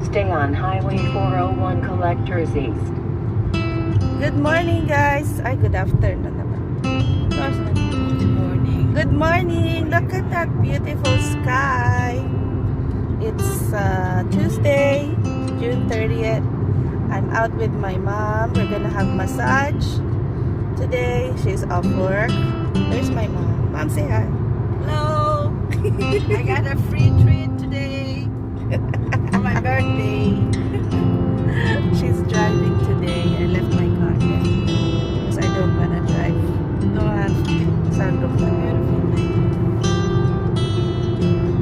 Stay on Highway 401 Collectors East. Good morning, guys. Ay, good afternoon naman. Good morning. Good morning. Look at that beautiful sky. It's Tuesday, June 30th. I'm out with my mom. We're gonna have massage today. She's off work. There's my mom. Mom, say hi. Hello! I got a free treat today for my birthday. She's driving today. I left my car there because I don't wanna drive. No, sunroof na beautiful day.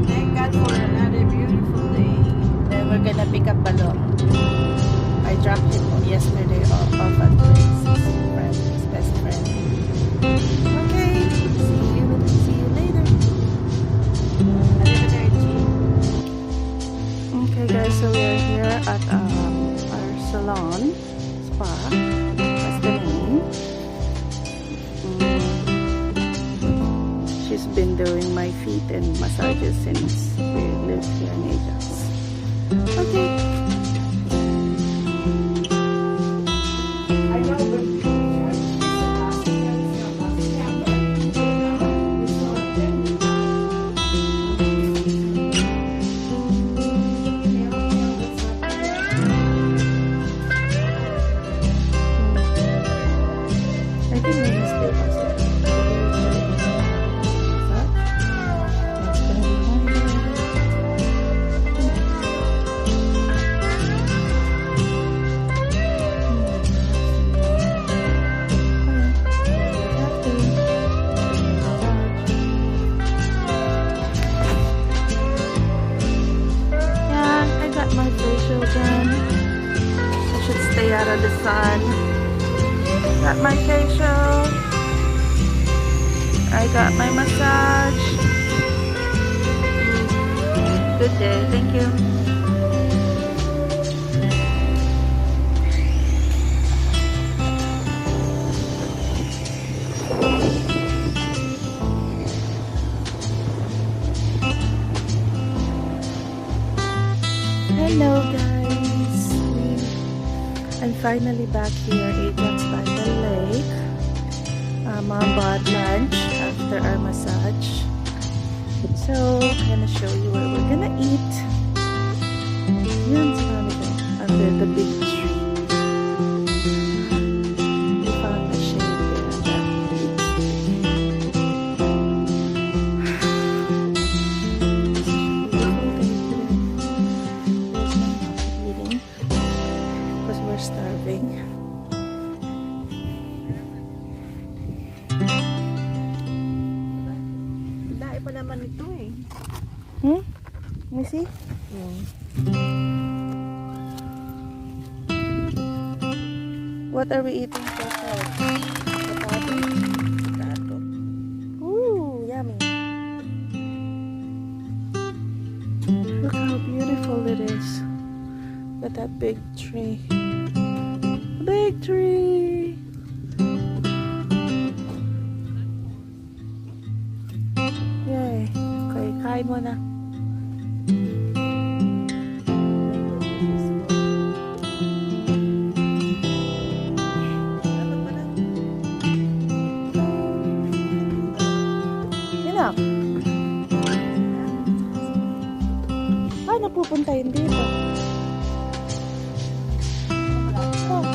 Thank God for another beautiful day. Then we're gonna pick up Balong. I dropped him yesterday off at his friend, his best friend. Okay, see you later. Okay guys, so we're here at our salon, spa. That's the name. She's been doing my feet and massages since we lived here in Ajax. Okay. Stay out of the sun. Got my facial. I got my massage. Good day. Thank you. Hello guys. I'm finally back here, Ajax by the lake. Mom bought lunch after our massage. So, I'm gonna show you where we're gonna eat. Yun sa kanila, under the big tree. We found a shade there on that big tree. Beautiful day today. There's my mom eating. Because we're starving. Dahil pa naman ito eh. Let me see. What are we eating so far? Potato. Ooh, yummy. Look how beautiful it is. Look at that big tree. Big tree. Yay. Okay, kain mo na. Yun na. Paano pupunta yun dito? Oh.